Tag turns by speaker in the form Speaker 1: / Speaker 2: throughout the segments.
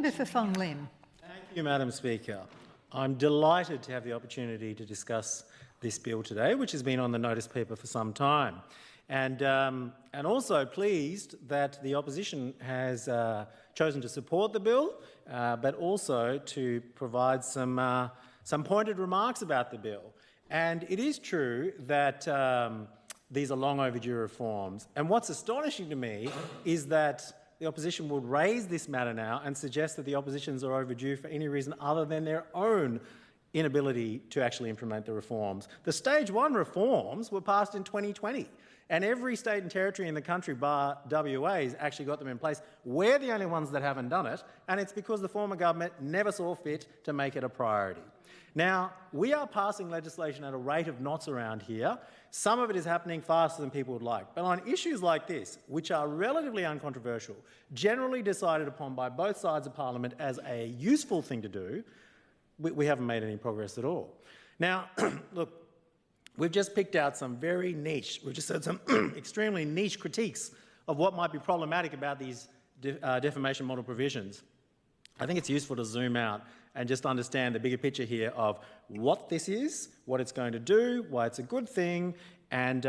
Speaker 1: Senator Song Lim.
Speaker 2: Thank you, Madam Speaker. I'm delighted to have the opportunity to discuss this bill today, which has been on the notice paper for some time, and also pleased that the opposition has chosen to support the bill, but also to provide some pointed remarks about the bill. And it is true that these are long overdue reforms. And what's astonishing to me is that the opposition would raise this matter now and suggest that the oppositions are overdue for any reason other than their own inability to actually implement the reforms. The Stage 1 reforms were passed in 2020, and every state and territory in the country, bar WA, has actually got them in place. We're the only ones that haven't done it, and it's because the former government never saw fit to make it a priority. Now, we are passing legislation at a rate of knots around here. Some of it is happening faster than people would like. But on issues like this, which are relatively uncontroversial, generally decided upon by both sides of Parliament as a useful thing to do, we haven't made any progress at all. Now, look, we've just picked out some very niche, we've just heard some extremely niche critiques of what might be problematic about these defamation model provisions. I think it's useful to zoom out and just understand the bigger picture here of what this is, what it's going to do, why it's a good thing, and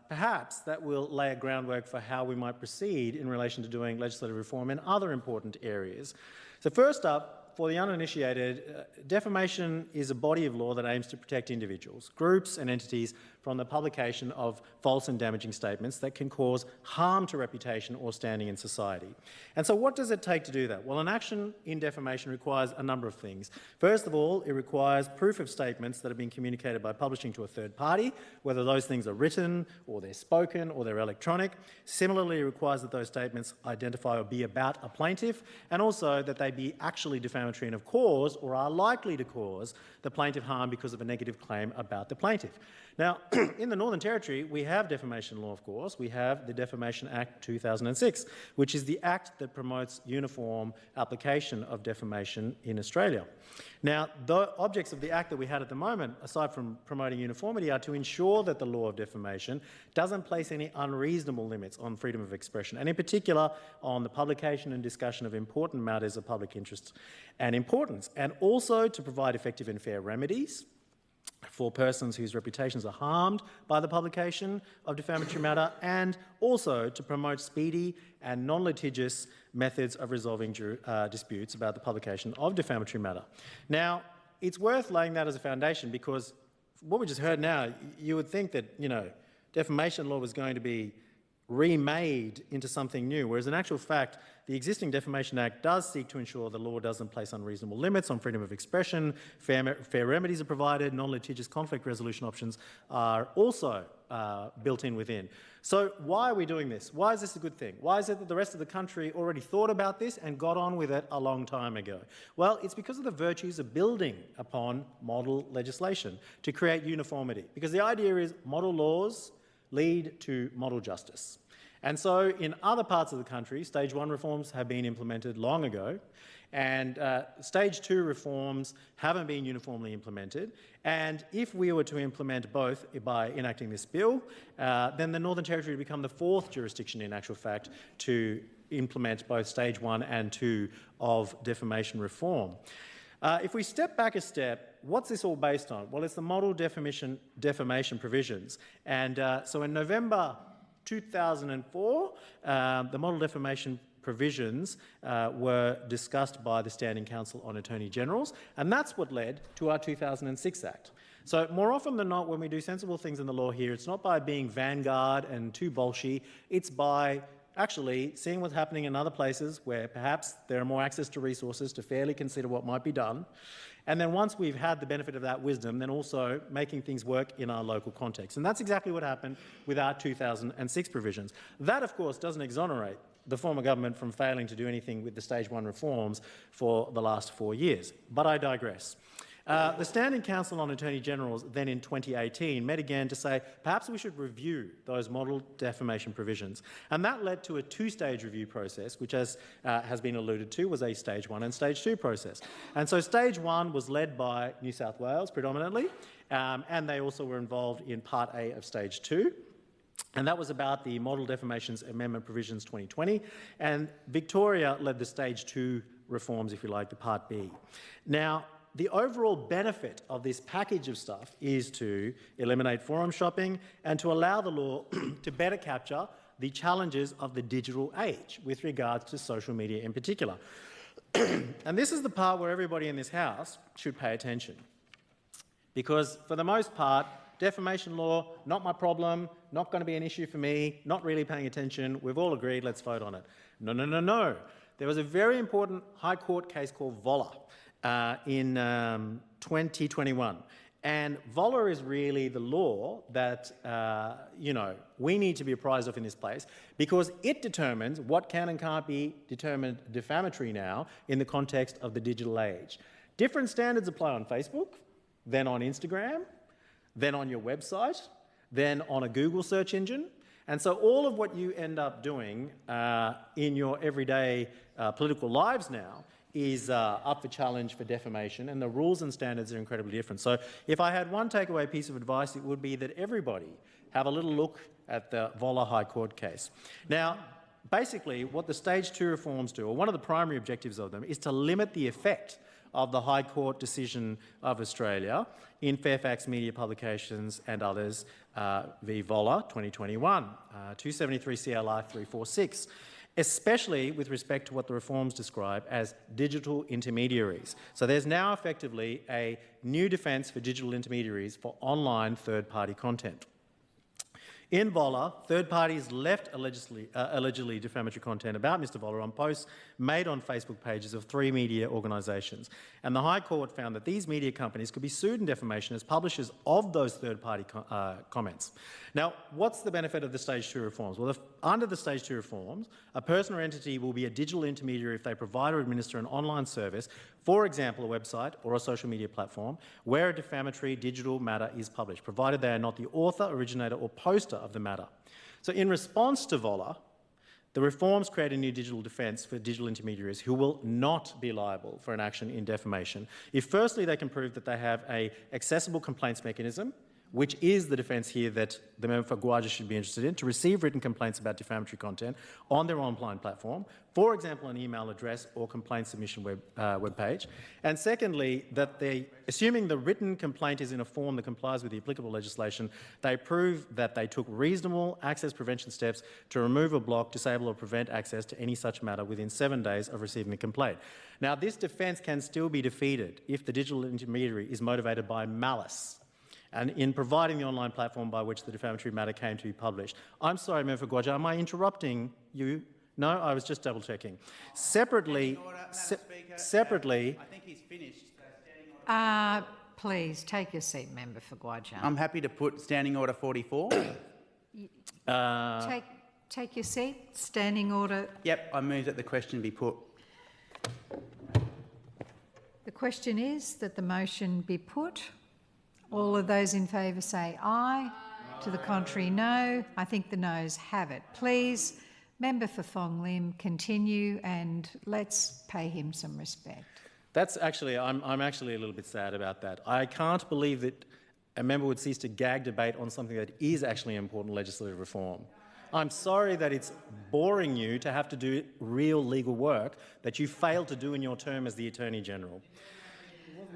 Speaker 2: perhaps that will lay a groundwork for how we might proceed in relation to doing legislative reform in other important areas. So first up, for the uninitiated, defamation is a body of law that aims to protect individuals, groups and entities from the publication of false and damaging statements that can cause harm to reputation or standing in society. And so what does it take to do that? Well, an action in defamation requires a number of things. First of all, it requires proof of statements that have been communicated by publishing to a third party, whether those things are written or they're spoken or they're electronic. Similarly, it requires that those statements identify or be about a plaintiff, and also that they be actually defamatory and have caused or are likely to cause the plaintiff harm because of a negative claim about the plaintiff. Now, in the Northern Territory, we have defamation law, of course. We have the Defamation Act 2006, which is the act that promotes uniform application of defamation in Australia. Now, the objects of the act that we had at the moment, aside from promoting uniformity, are to ensure that the law of defamation doesn't place any unreasonable limits on freedom of expression, and in particular on the publication and discussion of important matters of public interest and importance, and also to provide effective and fair remedies for persons whose reputations are harmed by the publication of defamatory matter, and also to promote speedy and non-litigious methods of resolving disputes about the publication of defamatory matter. Now, it's worth laying that as a foundation, because what we just heard now, you would think that, defamation law was going to be remade into something new, whereas in actual fact, the existing Defamation Act does seek to ensure the law doesn't place unreasonable limits on freedom of expression, fair remedies are provided, non-litigious conflict resolution options are also built in within. So why are we doing this? Why is this a good thing? Why is it that the rest of the country already thought about this and got on with it a long time ago? Well, it's because of the virtues of building upon model legislation to create uniformity, because the idea is model laws lead to model justice. And so in other parts of the country, Stage 1 reforms have been implemented long ago, and Stage 2 reforms haven't been uniformly implemented. And if we were to implement both by enacting this bill, then the Northern Territory would become the fourth jurisdiction in actual fact to implement both Stage 1 and 2 of defamation reform. If we step back a step, what's this all based on? Well, it's the model defamation provisions. And so in November 2004, the model defamation provisions were discussed by the Standing Council on Attorney Generals, and that's what led to our 2006 Act. So more often than not, when we do sensible things in the law here, it's not by being vanguard and too bolshy, it's by actually seeing what's happening in other places where perhaps there are more access to resources to fairly consider what might be done. And then once we've had the benefit of that wisdom, then also making things work in our local context. And that's exactly what happened with our 2006 provisions. That, of course, doesn't exonerate the former government from failing to do anything with the Stage 1 reforms for the last 4 years. But I digress. The Standing Council on Attorney Generals then in 2018 met again to say perhaps we should review those model defamation provisions, and that led to a two-stage review process, which as has been alluded to was a Stage 1 and Stage 2 process. And so Stage 1 was led by New South Wales predominantly, and they also were involved in Part A of Stage 2. And that was about the Model Defamations Amendment Provisions 2020, and Victoria led the Stage 2 reforms, if you like, the Part B. Now, the overall benefit of this package of stuff is to eliminate forum shopping and to allow the law to better capture the challenges of the digital age with regards to social media in particular. And this is the part where everybody in this House should pay attention. Because for the most part, defamation law, not my problem, not going to be an issue for me, not really paying attention, we've all agreed, let's vote on it. No, no, no, no. There was a very important High Court case called Voller in 2021. And Voller is really the law that, we need to be apprised of in this place, because it determines what can and can't be determined defamatory now in the context of the digital age. Different standards apply on Facebook, then on Instagram, then on your website, then on a Google search engine. And so all of what you end up doing in your everyday political lives now is up for challenge for defamation, and the rules and standards are incredibly different. So if I had one takeaway piece of advice, it would be that everybody have a little look at the Voller High Court case. Now, basically what the Stage 2 reforms do, or one of the primary objectives of them, is to limit the effect of the High Court decision of Australia in Fairfax Media Publications and others v. Voller 2021, 273 CLR 346. Especially with respect to what the reforms describe as digital intermediaries. So there's now effectively a new defence for digital intermediaries for online third-party content. In Voller, third parties left allegedly defamatory content about Mr Voller on posts made on Facebook pages of 3 media organisations. And the High Court found that these media companies could be sued in defamation as publishers of those third-party comments. Now, what's the benefit of the Stage 2 reforms? Well, under the Stage 2 reforms, a person or entity will be a digital intermediary if they provide or administer an online service, for example, a website or a social media platform, where a defamatory digital matter is published, provided they are not the author, originator or poster of the matter. So in response to Voller, the reforms create a new digital defence for digital intermediaries who will not be liable for an action in defamation if firstly they can prove that they have an accessible complaints mechanism, which is the defence here that the member for 𝙍𝙀𝙇𝙀𝙑𝘼𝙉 should be interested in, to receive written complaints about defamatory content on their online platform, for example, an email address or complaint submission web page. And secondly, that they, assuming the written complaint is in a form that complies with the applicable legislation, they prove that they took reasonable access prevention steps to remove or block, disable or prevent access to any such matter within 7 days of receiving the complaint. Now, this defence can still be defeated if the digital intermediary is motivated by malice and in providing the online platform by which the defamatory matter came to be published. I'm sorry, Member for 𝙍𝙀𝙇𝙀𝙑, am I interrupting you? No, I was just double-checking. Separately, separately...
Speaker 1: I think he's finished.
Speaker 3: Please, take your seat, Member for 𝙍𝙀𝙀𝙀.
Speaker 1: I'm happy to put Standing Order 44.
Speaker 3: Take your seat. Standing Order...
Speaker 1: Yep, I move that the question be put.
Speaker 3: The question is that the motion be put. All of those in favour say aye. To the contrary, no. I think the noes have it. Please, Member for Thong Lim, continue and let's pay him some respect.
Speaker 2: That's actually, I'm actually a little bit sad about that. I can't believe that a member would cease to gag debate on something that is actually important legislative reform. I'm sorry that it's boring you to have to do real legal work that you failed to do in your term as the Attorney-General.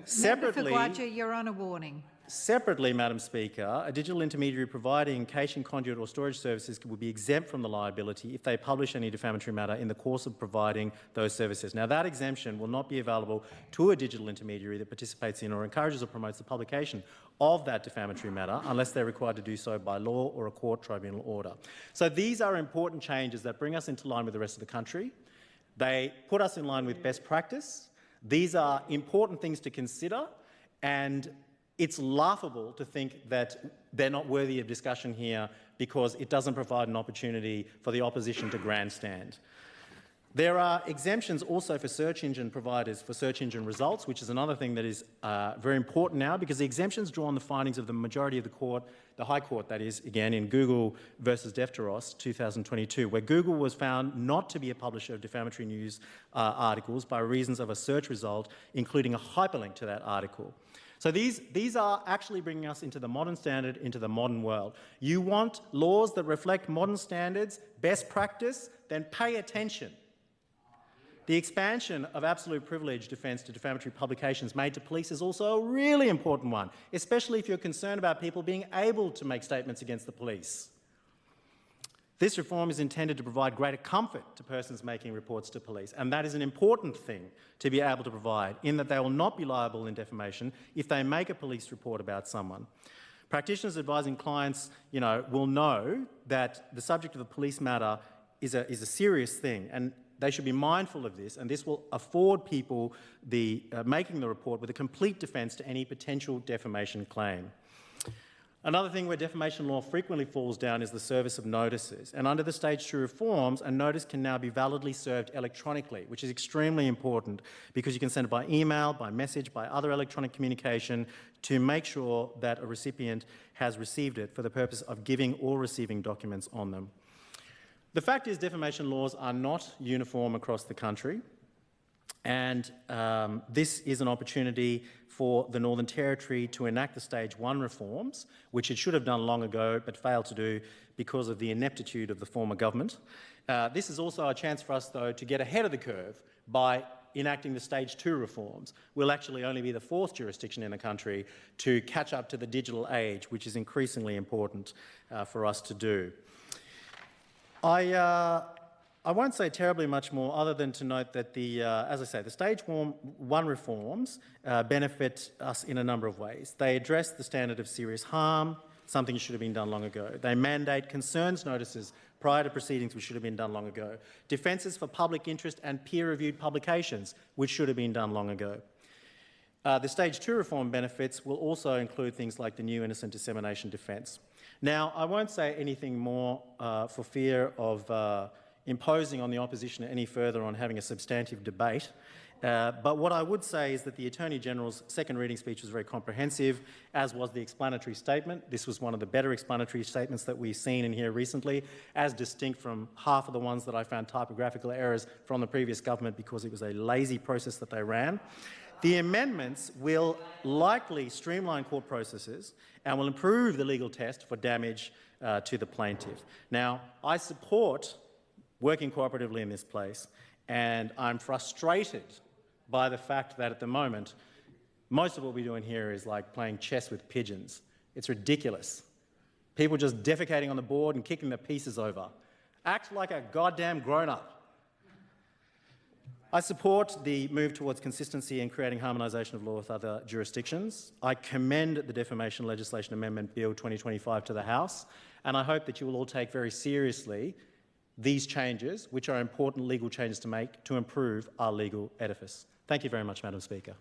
Speaker 2: Separately,
Speaker 3: Member for 𝙍𝙀𝙀𝙀𝙀, you're on a warning.
Speaker 2: Separately, Madam Speaker, a digital intermediary providing caching, conduit or storage services will be exempt from the liability if they publish any defamatory matter in the course of providing those services. Now, that exemption will not be available to a digital intermediary that participates in or encourages or promotes the publication of that defamatory matter unless they're required to do so by law or a court tribunal order. So these are important changes that bring us into line with the rest of the country. They put us in line with best practice. These are important things to consider, and it's laughable to think that they're not worthy of discussion here because it doesn't provide an opportunity for the opposition to grandstand. There are exemptions also for search engine providers for search engine results, which is another thing that is very important now, because the exemptions draw on the findings of the majority of the court, the High Court that is, again, in Google versus Defteros 2022, where Google was found not to be a publisher of defamatory news articles by reasons of a search result, including a hyperlink to that article. So these are actually bringing us into the modern standard, into the modern world. You want laws that reflect modern standards, best practice, then pay attention. The expansion of absolute privilege defence to defamatory publications made to police is also a really important one, especially if you're concerned about people being able to make statements against the police. This reform is intended to provide greater comfort to persons making reports to police, and that is an important thing to be able to provide, in that they will not be liable in defamation if they make a police report about someone. Practitioners advising clients, will know that the subject of a police matter is a serious thing, and they should be mindful of this, and this will afford people making the report with a complete defence to any potential defamation claim. Another thing where defamation law frequently falls down is the service of notices, and under the Stage 2 reforms, a notice can now be validly served electronically, which is extremely important because you can send it by email, by message, by other electronic communication to make sure that a recipient has received it for the purpose of giving or receiving documents on them. The fact is, defamation laws are not uniform across the country, and this is an opportunity for the Northern Territory to enact the Stage 1 reforms, which it should have done long ago but failed to do because of the ineptitude of the former government. This is also a chance for us, though, to get ahead of the curve by enacting the Stage 2 reforms. We'll actually only be the 4th jurisdiction in the country to catch up to the digital age, which is increasingly important for us to do. I won't say terribly much more other than to note that as I say, the Stage 1 reforms benefit us in a number of ways. They address the standard of serious harm, something that should have been done long ago. They mandate concerns notices prior to proceedings, which should have been done long ago. Defences for public interest and peer-reviewed publications, which should have been done long ago. The Stage 2 reform benefits will also include things like the new innocent dissemination defence. Now, I won't say anything more for fear of imposing on the opposition any further on having a substantive debate, but what I would say is that the Attorney-General's second reading speech was very comprehensive, as was the explanatory statement. This was one of the better explanatory statements that we've seen in here recently, as distinct from half of the ones that I found typographical errors from the previous government because it was a lazy process that they ran. The amendments will likely streamline court processes and will improve the legal test for damage to the plaintiff. Now, I support working cooperatively in this place, and I'm frustrated by the fact that at the moment, most of what we're doing here is like playing chess with pigeons. It's ridiculous. People just defecating on the board and kicking the pieces over. Act like a goddamn grown-up. I support the move towards consistency and creating harmonisation of law with other jurisdictions. I commend the Defamation Legislation Amendment Bill 2025 to the House, and I hope that you will all take very seriously these changes, which are important legal changes to make to improve our legal edifice. Thank you very much, Madam Speaker.